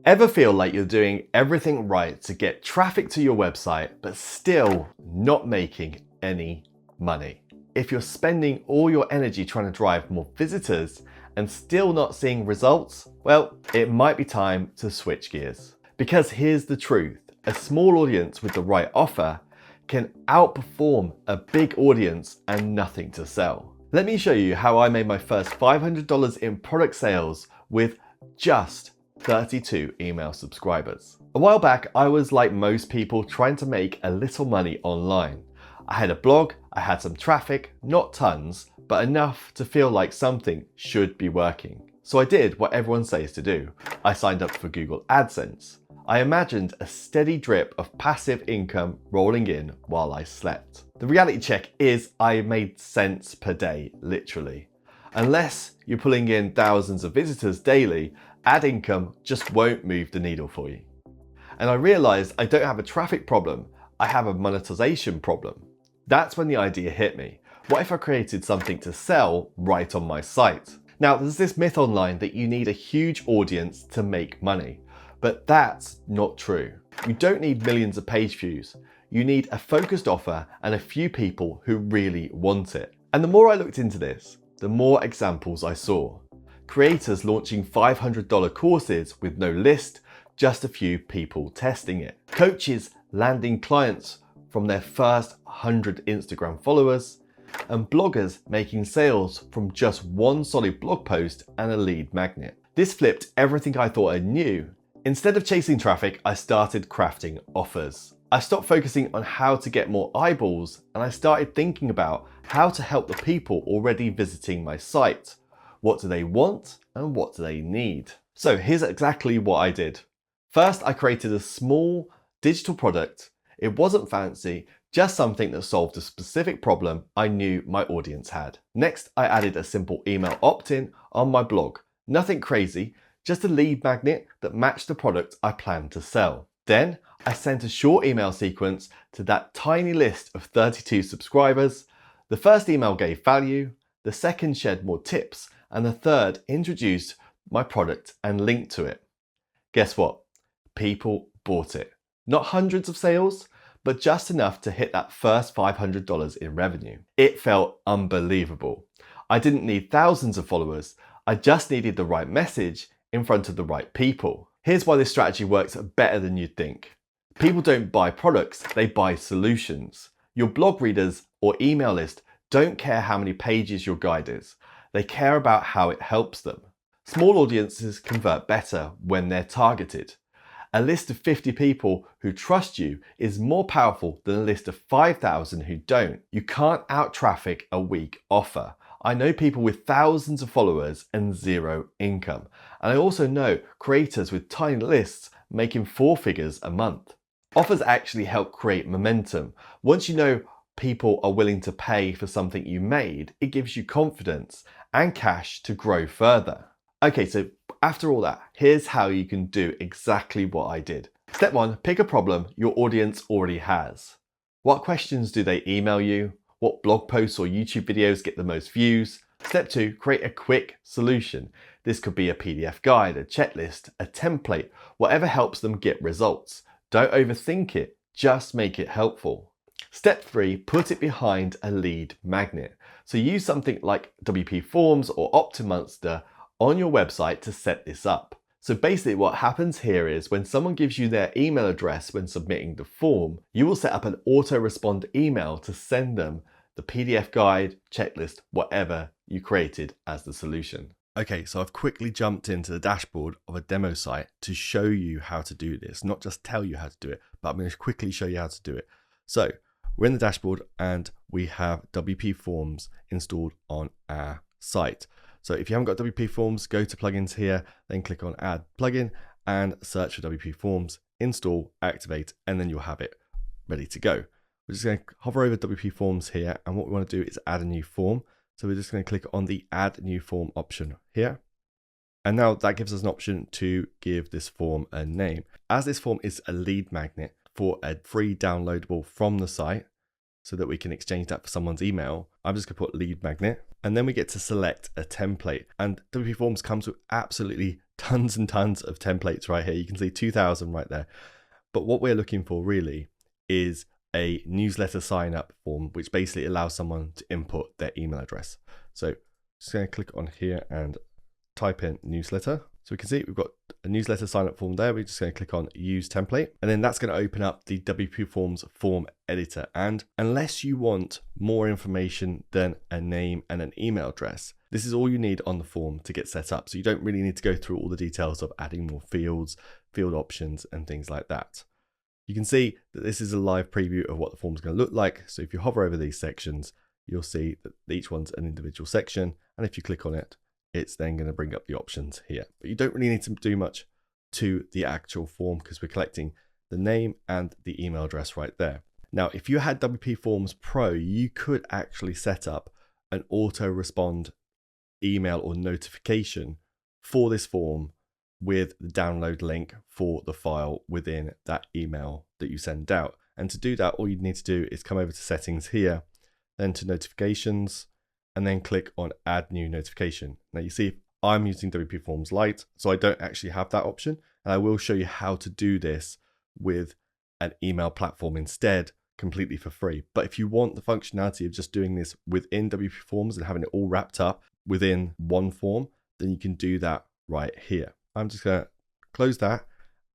Ever feel like you're doing everything right to get traffic to your website, but still not making any money? If you're spending all your energy trying to drive more visitors and still not seeing results, well, it might be time to switch gears. Because here's the truth, a small audience with the right offer can outperform a big audience and nothing to sell. Let me show you how I made my first $500 in product sales with just 32 email subscribers. A while back, I was like most people trying to make a little money online. I had a blog, I had some traffic, not tons, but enough to feel like something should be working. So I did what everyone says to do. I signed up for Google AdSense. I imagined a steady drip of passive income rolling in while I slept. The reality check is I made cents per day, literally. Unless you're pulling in thousands of visitors daily, ad income just won't move the needle for you. And I realized I don't have a traffic problem, I have a monetization problem. That's when the idea hit me. What if I created something to sell right on my site? Now, there's this myth online that you need a huge audience to make money, but that's not true. You don't need millions of page views. You need a focused offer and a few people who really want it. And the more I looked into this, the more examples I saw. Creators launching $500 courses with no list, just a few people testing it. Coaches landing clients from their first 100 Instagram followers, and bloggers making sales from just one solid blog post and a lead magnet. This flipped everything I thought I knew. Instead of chasing traffic, I started crafting offers. I stopped focusing on how to get more eyeballs, and I started thinking about how to help the people already visiting my site. What do they want and what do they need? So here's exactly what I did. First, I created a small digital product. It wasn't fancy, just something that solved a specific problem I knew my audience had. Next, I added a simple email opt-in on my blog. Nothing crazy, just a lead magnet that matched the product I planned to sell. Then, I sent a short email sequence to that tiny list of 32 subscribers. The first email gave value, the second shared more tips, and the third introduced my product and linked to it. Guess what? People bought it. Not hundreds of sales, but just enough to hit that first $500 in revenue. It felt unbelievable. I didn't need thousands of followers. I just needed the right message in front of the right people. Here's why this strategy works better than you'd think. People don't buy products, they buy solutions. Your blog readers or email list don't care how many pages your guide is. They care about how it helps them. Small audiences convert better when they're targeted. A list of 50 people who trust you is more powerful than a list of 5,000 who don't. You can't out-traffic a weak offer. I know people with thousands of followers and zero income. And I also know creators with tiny lists making 4 figures a month. Offers actually help create momentum. Once you know people are willing to pay for something you made, it gives you confidence and cash to grow further. Okay, so after all that, here's how you can do exactly what I did. Step 1, pick a problem your audience already has. What questions do they email you? What blog posts or YouTube videos get the most views? Step 2, create a quick solution. This could be a PDF guide, a checklist, a template, whatever helps them get results. Don't overthink it, just make it helpful. Step 3, put it behind a lead magnet. So use something like WPForms or Optimonster on your website to set this up. So basically what happens here is when someone gives you their email address when submitting the form, you will set up an auto-respond email to send them the PDF guide, checklist, whatever you created as the solution. Okay, so I've quickly jumped into the dashboard of a demo site to show you how to do this, not just tell you how to do it, but I'm going to quickly show you how to do it. So we're in the dashboard and we have WPForms installed on our site. So if you haven't got WPForms, go to plugins here, then click on add plugin and search for WPForms, install, activate, and then you'll have it ready to go. We're just going to hover over WPForms here, and what we want to do is add a new form. So we're just going to click on the add new form option here. And now that gives us an option to give this form a name. As this form is a lead magnet for a free downloadable from the site, so that we can exchange that for someone's email, I'm just gonna put lead magnet, and then we get to select a template. And WPForms comes with absolutely tons and tons of templates right here. You can see 2,000 right there. But what we're looking for really is a newsletter sign up form, which basically allows someone to input their email address. So just going to click on here and type in newsletter. So we can see we've got a newsletter sign up form there. We're just going to click on use template, and then that's going to open up the WPForms form editor. And unless you want more information than a name and an email address, this is all you need on the form to get set up. So you don't really need to go through all the details of adding more fields, field options, and things like that. You can see that this is a live preview of what the form is going to look like. So if you hover over these sections, you'll see that each one's an individual section. And if you click on it, it's then going to bring up the options here. But you don't really need to do much to the actual form because we're collecting the name and the email address right there. Now, if you had WPForms Pro, you could actually set up an auto respond email or notification for this form with the download link for the file within that email that you send out. And to do that, all you need to do is come over to settings here, then to notifications, and then click on add new notification. Now you see I'm using WPForms Lite, so I don't actually have that option. And I will show you how to do this with an email platform instead, completely for free. But if you want the functionality of just doing this within WPForms and having it all wrapped up within one form, then you can do that right here. I'm just going to close that.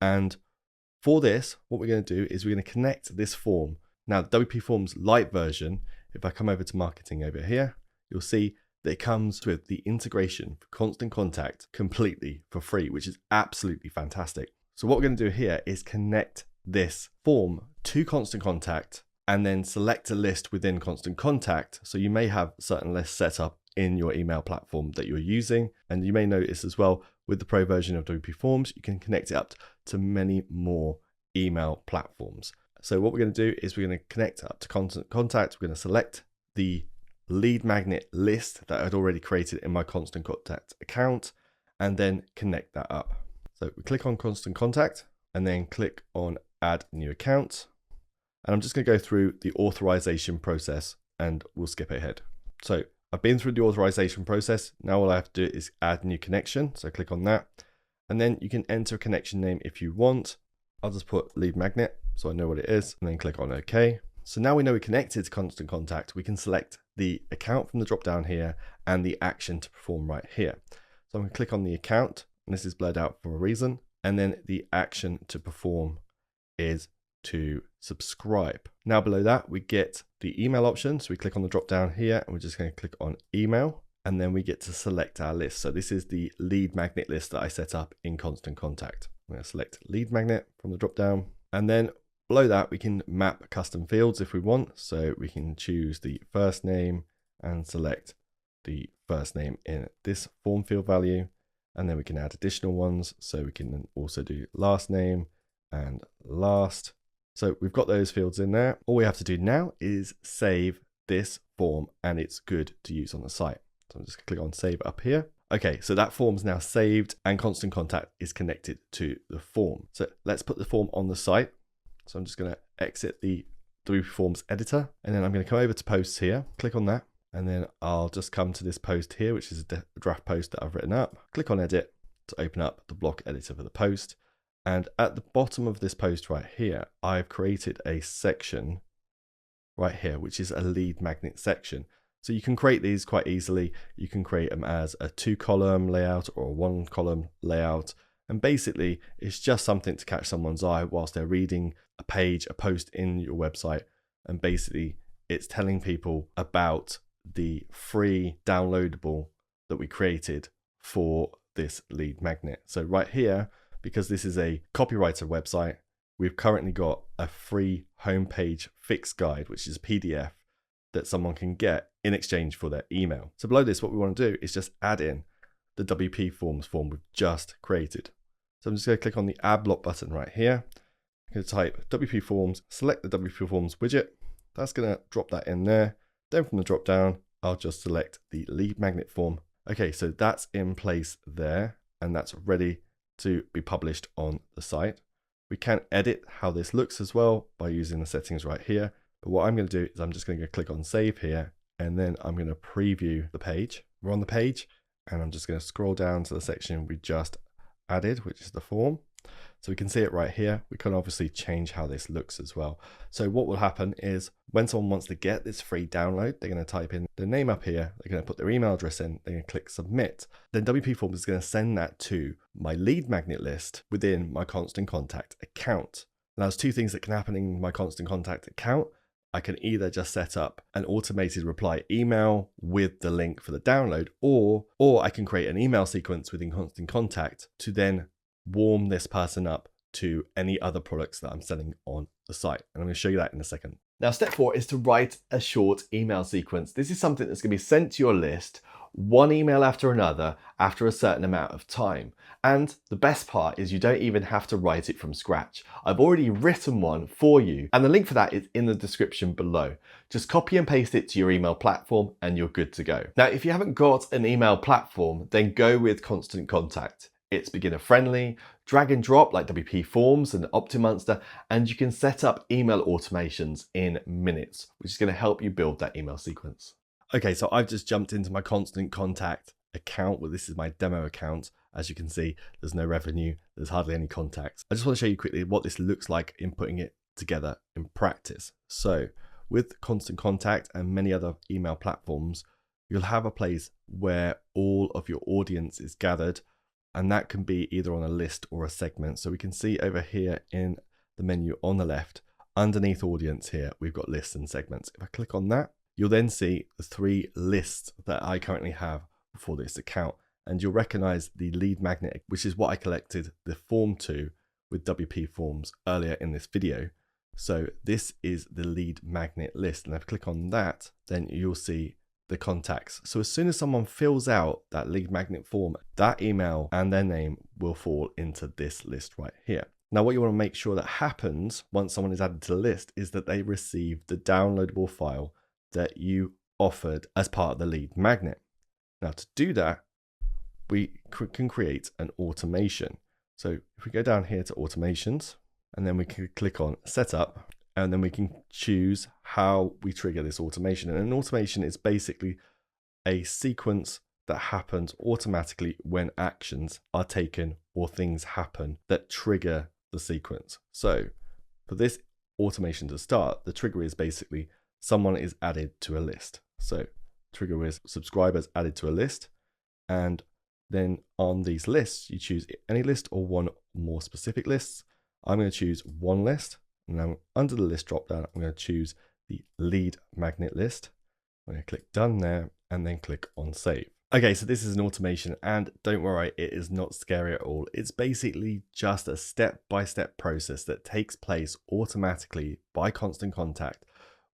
And for this, what we're going to do is we're going to connect this form. Now, the WPForms Lite version, if I come over to marketing over here, you'll see that it comes with the integration for Constant Contact completely for free, which is absolutely fantastic. So what we're going to do here is connect this form to Constant Contact and then select a list within Constant Contact. So you may have certain lists set up in your email platform that you're using. And you may notice as well, with the Pro version of WPForms, you can connect it up to many more email platforms. So what we're going to do is we're going to connect up to Constant Contact. We're going to select the lead magnet list that I'd already created in my Constant Contact account and then connect that up. So we click on Constant Contact and then click on add new account. And I'm just going to go through the authorization process and we'll skip ahead. So I've been through the authorization process. Now all I have to do is add new connection. So click on that. And then you can enter a connection name if you want. I'll just put lead magnet so I know what it is and then click on OK. So now we know we're connected to Constant Contact. We can select the account from the drop down here and the action to perform right here. So I'm going to click on the account, and this is blurred out for a reason. And then the action to perform is to subscribe. Now below that, we get the email option. So we click on the drop down here and we're just going to click on email, and then we get to select our list. So this is the lead magnet list that I set up in Constant Contact. I'm going to select lead magnet from the drop down, and then below that, we can map custom fields if we want. So we can choose the first name and select the first name in this form field value. And then we can add additional ones. So we can then also do last name and last. So we've got those fields in there. All we have to do now is save this form and it's good to use on the site. So I'm just gonna click on save up here. Okay, so that form's now saved and Constant Contact is connected to the form. So let's put the form on the site. So I'm just going to exit the WPForms editor, and then I'm going to come over to posts here, click on that, and then I'll just come to this post here, which is a draft post that I've written up. Click on edit to open up the block editor for the post. And at the bottom of this post right here, I've created a section right here, which is a lead magnet section. So you can create these quite easily. You can create them as a 2-column layout or a 1-column layout. And basically, it's just something to catch someone's eye whilst they're reading a page, a post in your website. And basically, it's telling people about the free downloadable that we created for this lead magnet. So right here, because this is a copywriter website, we've currently got a free homepage fix guide, which is a PDF that someone can get in exchange for their email. So below this, what we want to do is just add in the WPForms form we've just created. So I'm just going to click on the add block button right here. I'm going to type WPForms, select the WPForms widget. That's going to drop that in there. Then from the drop down, I'll just select the lead magnet form. Okay, so that's in place there, and that's ready to be published on the site. We can edit how this looks as well by using the settings right here. But what I'm going to do is I'm just going to click on save here, and then I'm going to preview the page. We're on the page, and I'm just going to scroll down to the section we just added, which is the form. So we can see it right here. We can obviously change how this looks as well. So what will happen is when someone wants to get this free download, they're going to type in their name up here. They're going to put their email address in. They're going to click submit. Then WPForms is going to send that to my lead magnet list within my Constant Contact account. Now there's two things that can happen in my Constant Contact account. I can either just set up an automated reply email with the link for the download, or I can create an email sequence within Constant Contact to then warm this person up to any other products that I'm selling on the site. And I'm going to show you that in a second. Now, step 4 is to write a short email sequence. This is something that's going to be sent to your list, one email after another, after a certain amount of time. And the best part is you don't even have to write it from scratch. I've already written one for you, and the link for that is in the description below. Just copy and paste it to your email platform and you're good to go. Now, if you haven't got an email platform, then go with Constant Contact. It's beginner friendly, drag and drop like WPForms and Optimonster, and you can set up email automations in minutes, which is going to help you build that email sequence. Okay, so I've just jumped into my Constant Contact account. Well, this is my demo account. As you can see, there's no revenue, there's hardly any contacts. I just want to show you quickly what this looks like in putting it together in practice. So with Constant Contact and many other email platforms, you'll have a place where all of your audience is gathered. And that can be either on a list or a segment. So we can see over here in the menu on the left, underneath audience here, we've got lists and segments. If I click on that, you'll then see the 3 lists that I currently have for this account. And you'll recognize the lead magnet, which is what I collected the form to with WPForms earlier in this video. So this is the lead magnet list. And if I click on that, then you'll see the contacts. So as soon as someone fills out that lead magnet form, that email and their name will fall into this list right here. Now, what you want to make sure that happens once someone is added to the list is that they receive the downloadable file that you offered as part of the lead magnet. Now, to do that, we can create an automation. So if we go down here to automations, and then we can click on setup, and then we can choose how we trigger this automation. And an automation is basically a sequence that happens automatically when actions are taken or things happen that trigger the sequence. So for this automation to start, the trigger is basically someone is added to a list. So trigger is subscribers added to a list. And then on these lists, you choose any list or one more specific lists. I'm going to choose one list. Now under the list drop down, I'm going to choose the lead magnet list. I'm going to click done there and then click on save. Okay, so this is an automation, and don't worry, it is not scary at all. It's basically just a step-by-step process that takes place automatically by Constant Contact,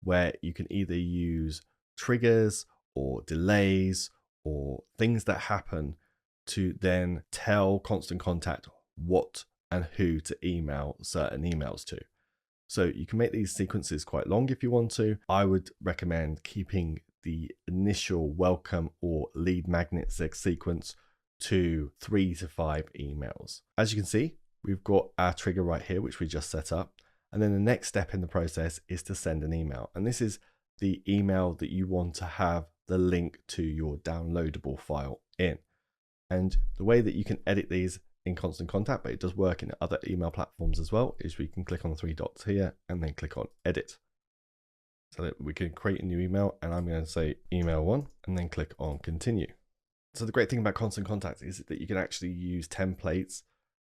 where you can either use triggers or delays or things that happen to then tell Constant Contact what and who to email certain emails to. So you can make these sequences quite long if you want to. I would recommend keeping the initial welcome or lead magnet sequence to 3 to 5 emails. As you can see, we've got our trigger right here, which we just set up. And then the next step in the process is to send an email. And this is the email that you want to have the link to your downloadable file in. And the way that you can edit these in Constant Contact, but it does work in other email platforms as well, is we can click on the 3 dots here and then click on edit. So that we can create a new email, and I'm going to say email 1 and then click on continue. So the great thing about Constant Contact is that you can actually use templates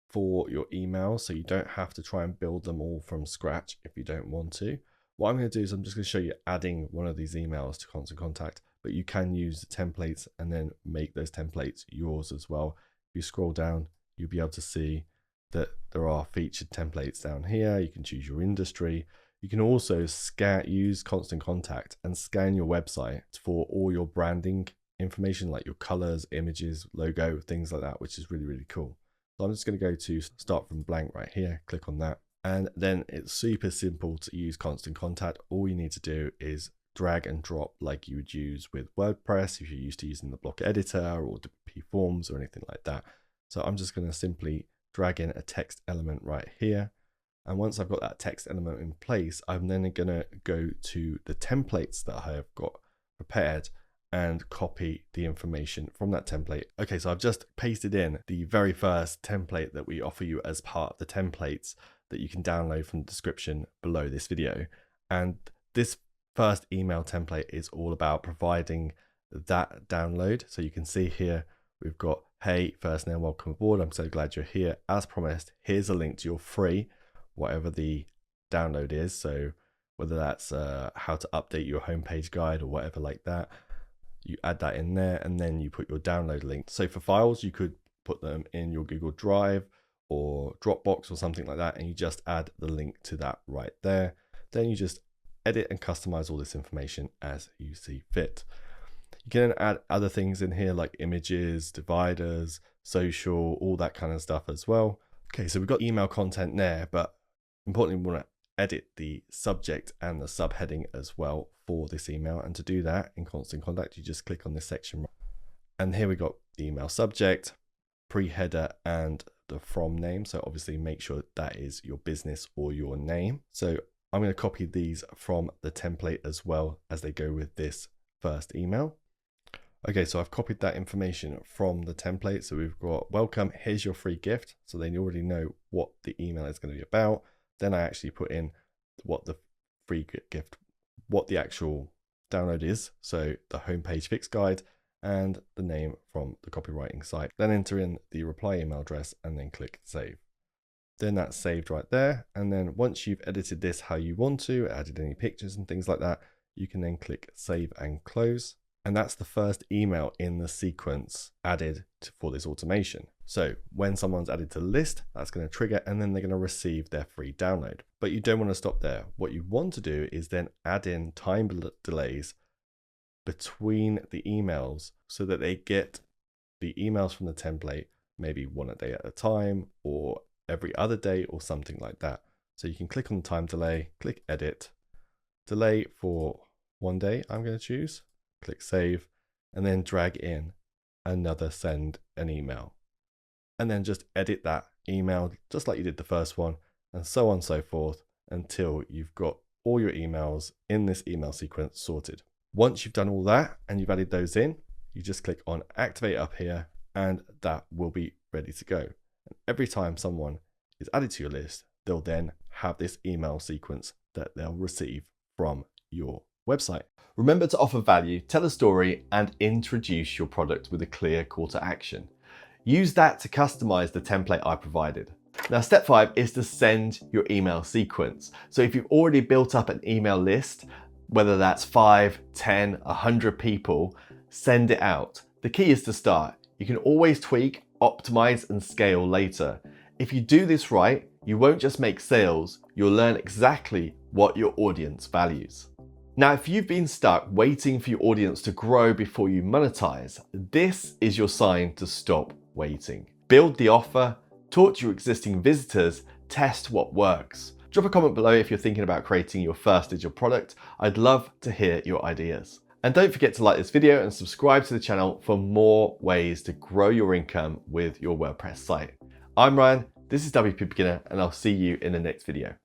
for your emails, so you don't have to try and build them all from scratch if you don't want to. What I'm going to do is I'm just going to show you adding one of these emails to Constant Contact, but you can use the templates and then make those templates yours as well. If you scroll down, you'll be able to see that there are featured templates down here. You can choose your industry. You can also use Constant Contact and scan your website for all your branding information, like your colors, images, logo, things like that, which is really, really cool. So I'm just going to go to start from blank right here, click on that. And then it's super simple to use Constant Contact. All you need to do is drag and drop like you would use with WordPress if you're used to using the block editor or WPForms or anything like that. So I'm just going to simply drag in a text element right here. And once I've got that text element in place, I'm then going to go to the templates that I have got prepared and copy the information from that template. Okay, so I've just pasted in the very first template that we offer you as part of the templates that you can download from the description below this video. And this first email template is all about providing that download. So you can see here, we've got, hey, first name, welcome aboard. I'm so glad you're here. As promised, here's a link to your free, whatever the download is. So whether that's how to update your homepage guide or whatever like that, you add that in there and then you put your download link. So for files, you could put them in your Google Drive or Dropbox or something like that, and you just add the link to that right there. Then you just edit and customize all this information as you see fit. You can add other things in here like images, dividers, social, all that kind of stuff as well. Okay, so we've got email content there, but importantly, we want to edit the subject and the subheading as well for this email. And to do that in Constant Contact, you just click on this section. And here we got the email subject, pre-header, and the from name. So obviously make sure that is your business or your name. So I'm going to copy these from the template as well as they go with this first email. Okay, so I've copied that information from the template. So we've got welcome, here's your free gift. So they already know what the email is going to be about. Then I actually put in what the free gift, what the actual download is. So the homepage fix guide and the name from the copywriting site. Then enter in the reply email address and then click save. Then that's saved right there. And then once you've edited this how you want to, added any pictures and things like that, you can then click save and close. And that's the first email in the sequence added for this automation. So when someone's added to the list, that's going to trigger and then they're going to receive their free download. But you don't want to stop there. What you want to do is then add in time delays between the emails so that they get the emails from the template, maybe one a day at a time or every other day or something like that. So you can click on the time delay, click edit, delay for 1 day, I'm going to choose. Click save, and then drag in another send an email. And then just edit that email just like you did the first one, and so on and so forth until you've got all your emails in this email sequence sorted. Once you've done all that and you've added those in, you just click on activate up here and that will be ready to go. And every time someone is added to your list, they'll then have this email sequence that they'll receive from your website. Remember to offer value, tell a story, and introduce your product with a clear call to action. Use that to customize the template I provided. Now, step 5 is to send your email sequence. So if you've already built up an email list, whether that's 5, 10, 100 people, send it out. The key is to start. You can always tweak, optimize, and scale later. If you do this right, you won't just make sales, you'll learn exactly what your audience values. Now, if you've been stuck waiting for your audience to grow before you monetize, this is your sign to stop waiting. Build the offer, talk to your existing visitors, test what works. Drop a comment below if you're thinking about creating your first digital product. I'd love to hear your ideas. And don't forget to like this video and subscribe to the channel for more ways to grow your income with your WordPress site. I'm Ryan, this is WP Beginner, and I'll see you in the next video.